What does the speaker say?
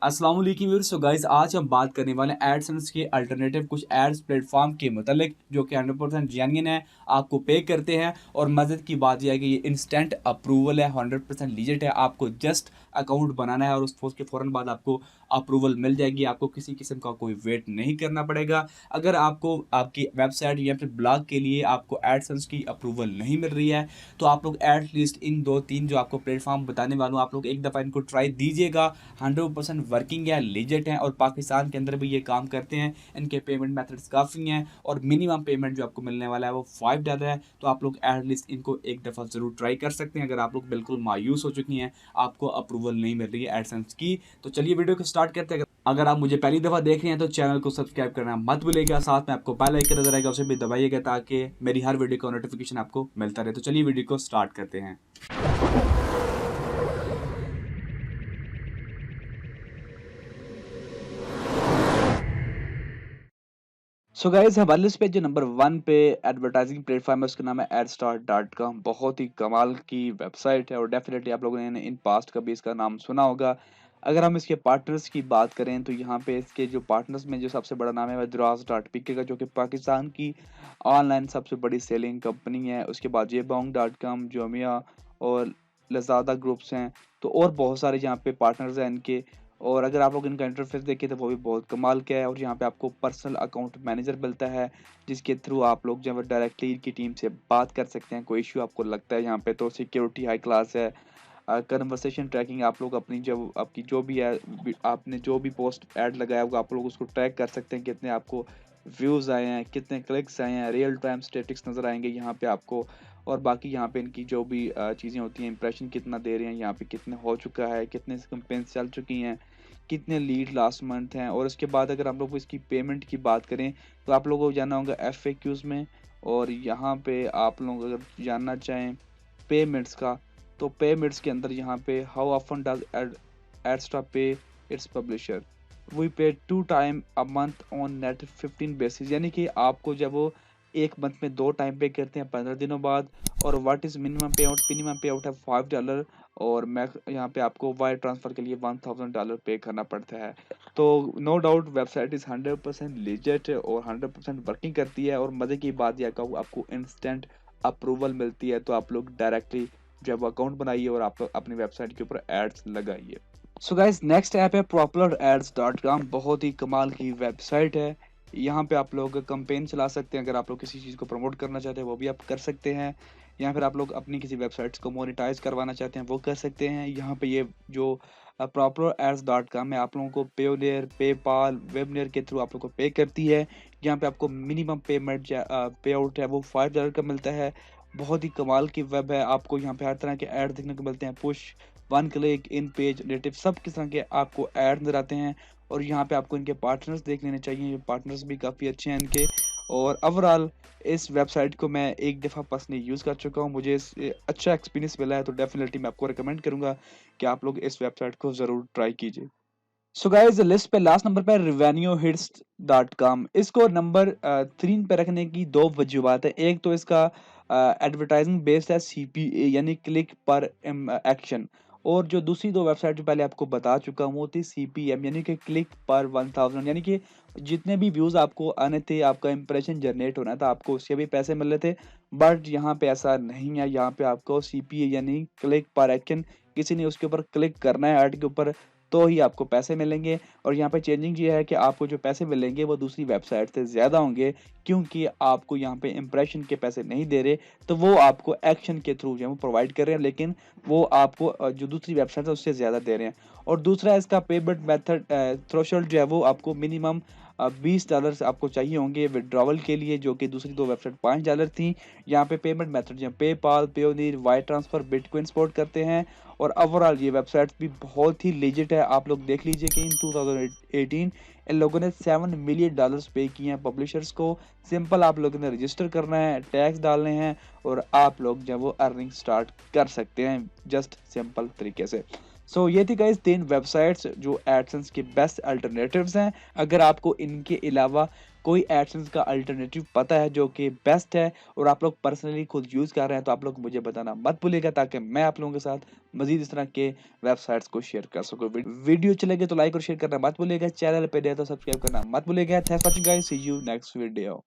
अस्सलाम वालेकुम viewers. So guys, आज हम बात करने वाले हैं एडसेंस के अल्टरनेटिव कुछ एड्स प्लेटफॉर्म के मतलब जो कि 100% जेन्युइन है, आपको पे करते हैं। और मज़े की बात यह है कि ये इंस्टेंट अप्रूवल है, 100% लीजिट है। आपको जस्ट अकाउंट बनाना है और उसके फ़ौरन बाद आपको अप्रूवल मिल जाएगी। आपको किसी किस्म का कोई वेट नहीं करना पड़ेगा। अगर आपको आपकी वेबसाइट या फिर ब्लॉग के लिए आपको एडसेंस की अप्रूवल नहीं मिल रही है, तो आप लोग एटलीस्ट इन 2-3 जो आपको प्लेटफॉर्म बताने वाला हूँ, आप लोग एक दफ़ा इनको ट्राई दीजिएगा। 100% वर्किंग है, लीजिट हैं और पाकिस्तान के अंदर भी ये काम करते हैं। इनके पेमेंट मेथड्स काफ़ी हैं और मिनिमम पेमेंट जो आपको मिलने वाला है वो $5 है। तो आप लोग एटलीस्ट इनको एक दफ़ा ज़रूर ट्राई कर सकते हैं अगर आप लोग बिल्कुल मायूस हो चुकी हैं, आपको अप्रूवल नहीं मिल रही है एडसेंस की। तो चलिए वीडियो को स्टार्ट करते हैं। अगर आप मुझे पहली दफ़ा देख रहे हैं तो चैनल को सब्सक्राइब करना मत भूलिएगा। साथ में आपको बेल आइकन नजर आएगा, उसे भी दबाइएगा ताकि मेरी हर वीडियो का नोटिफिकेशन आपको मिलता रहे। तो चलिए वीडियो को स्टार्ट करते हैं। सो गाइज, हमारे लिस्ट पे जो नंबर 1 पे एडवर्टाइजिंग प्लेटफॉर्म है उसका नाम है एडस्टार.com। बहुत ही कमाल की वेबसाइट है और डेफिनेटली आप लोगों ने इन पास्ट कभी इसका नाम सुना होगा। अगर हम इसके पार्टनर्स की बात करें तो यहाँ पे इसके जो पार्टनर्स में जो सबसे बड़ा नाम है वह द्रास.पीके का, जो कि पाकिस्तान की ऑनलाइन सबसे बड़ी सेलिंग कंपनी है। उसके बाद जेबोंग.com, जोमिया और लज़ादा ग्रुप्स हैं। तो और बहुत सारे यहाँ पे पार्टनर्स हैं इनके। और अगर आप लोग इनका इंटरफेस देखें तो वो भी बहुत कमाल का है। और यहाँ पे आपको पर्सनल अकाउंट मैनेजर मिलता है, जिसके थ्रू आप लोग जो है डायरेक्टली इनकी टीम से बात कर सकते हैं। कोई इश्यू आपको लगता है यहाँ पे तो सिक्योरिटी हाई क्लास है। कन्वर्सेशन ट्रैकिंग, आप लोग अपनी जब आपकी जो भी है, आपने जो भी पोस्ट ऐड लगाया होगा आप लोग उसको ट्रैक कर सकते हैं। कितने आपको व्यूज़ आए हैं, कितने क्लिक्स आए हैं, रियल टाइम स्टेटिक्स नज़र आएंगे यहाँ पे आपको। और बाकी यहाँ पे इनकी जो भी चीज़ें होती हैं, इंप्रेशन कितना दे रहे हैं, यहाँ पे कितने हो चुका है, कितने कैंपेन्स चल चुकी हैं, कितने लीड लास्ट मंथ हैं। और उसके बाद अगर हम लोग इसकी पेमेंट की बात करें तो आप लोगों को जाना होगा FAQs में। और यहाँ पे आप लोग अगर जानना चाहें पेमेंट्स का, तो पेमेंट्स के अंदर यहाँ पे हाउ ऑफन डज एडस्ट्रा पे इट्स पब्लिशर, वी पे 2 time a month on net 15 basis, यानी कि आपको जब वो एक मंथ में 2 टाइम पे करते हैं 15 दिनों बाद। और व्हाट इज़ मिनिमम पे आउट है $5। और मैं यहाँ पे आपको वायर ट्रांसफ़र के लिए $1000 पे करना पड़ता है। तो नो डाउट वेबसाइट इज़ 100% लीजिट और 100% वर्किंग करती है। और मज़े की बात यह कहूँ, आपको इंस्टेंट अप्रूवल मिलती है। तो आप लोग डायरेक्टली जब अकाउंट बनाइए और आप लोग अपनी वेबसाइट के ऊपर एड्स लगाइए। सो गाइस, नेक्स्ट ऐप है popularads.com। बहुत ही कमाल की वेबसाइट है। यहाँ पे आप लोग कैंपेन चला सकते हैं। अगर आप लोग किसी चीज़ को प्रमोट करना चाहते हैं वो भी आप कर सकते हैं, या फिर आप लोग अपनी किसी वेबसाइट्स को मोनेटाइज करवाना चाहते हैं वो कर सकते हैं। यहाँ पे ये जो popularads.com है, आप लोगों को पेयोनियर, पेपाल, वेबनियर के थ्रू आप लोग को पे करती है। यहाँ पे आपको मिनिमम पेमेंट पे आउट है वो $5 का मिलता है। बहुत ही कमाल की वेब है। आपको यहाँ पे हर तरह के ऐड देखने को मिलते हैं, पुश, वन क्लिक, इन पेज, नेटिव, सब किस तरह के आपको ऐड नजर आते हैं। और यहाँ पे आपको इनके पार्टनर्स देख लेने चाहिए, ये पार्टनर्स भी काफ़ी अच्छे हैं इनके। और ओवरऑल इस वेबसाइट को मैं एक दफ़ा पर्सनली यूज़ कर चुका हूँ, मुझे इससे अच्छा एक्सपीरियंस मिला है। तो डेफिनेटली मैं आपको रिकमेंड करूँगा कि आप लोग इस वेबसाइट को ज़रूर ट्राई कीजिए। सो गाइस, लिस्ट पे लास्ट नंबर पे revenuehits.com। इसको नंबर 3 पे रखने की दो वजूहत है। एक तो इसका एडवर्टाइजिंग बेस्ड है, CPA यानी क्लिक पर एक्शन। और जो दूसरी दो वेबसाइट जो पहले आपको बता चुका हूँ वो थी CPM यानी कि क्लिक पर 1000, यानी कि जितने भी व्यूज़ आपको आने थे, आपका इंप्रेशन जनरेट होना था, आपको उसके भी पैसे मिल रहे थे। बट यहाँ पे ऐसा नहीं है। यहाँ पे आपको CPA यानी क्लिक पर एक्शन, किसी ने उसके ऊपर क्लिक करना है ऐड के ऊपर, तो ही आपको पैसे मिलेंगे। और यहाँ पे चेंजिंग ये है कि आपको जो पैसे मिलेंगे वो दूसरी वेबसाइट से ज़्यादा होंगे, क्योंकि आपको यहाँ पे इंप्रेशन के पैसे नहीं दे रहे, तो वो आपको एक्शन के थ्रू जो है वो प्रोवाइड कर रहे हैं, लेकिन वो आपको जो दूसरी वेबसाइट है उससे ज़्यादा दे रहे हैं। और दूसरा इसका पेमेंट मेथड थ्रेशोल्ड जो है वो आपको मिनिमम $20 आपको चाहिए होंगे विड्रॉवल के लिए, जो कि दूसरी दो वेबसाइट $5 थी। यहाँ पे पेमेंट मेथड जो PayPal, Payoneer, wire transfer, bitcoin support करते हैं। और ओवरऑल ये वेबसाइट भी बहुत ही लेजिट है। आप लोग देख लीजिए कि इन 2018 इन लोगों ने $7 मिलियन पे किए हैं पब्लिशर्स को। सिंपल आप लोगों ने रजिस्टर करना है, टैक्स डालने हैं और आप लोग जब वो अर्निंग स्टार्ट कर सकते हैं जस्ट सिंपल तरीके से। सो ये थी गाइस 3 वेबसाइट्स जो एडसेंस के बेस्ट अल्टरनेटिव्स हैं। अगर आपको इनके अलावा कोई एडसेंस का अल्टरनेटिव पता है जो कि बेस्ट है और आप लोग पर्सनली खुद यूज़ कर रहे हैं, तो आप लोग मुझे बताना मत भूलिएगा, ताकि मैं आप लोगों के साथ मज़ीद इस तरह के वेबसाइट्स को शेयर कर सकूँ। वीडियो अच्छी लगे तो लाइक और शेयर करना मत भूलिएगा, चैनल पे नए तो सब्सक्राइब करना मत भूलिएगा। Thanks for watching guys, see you next video.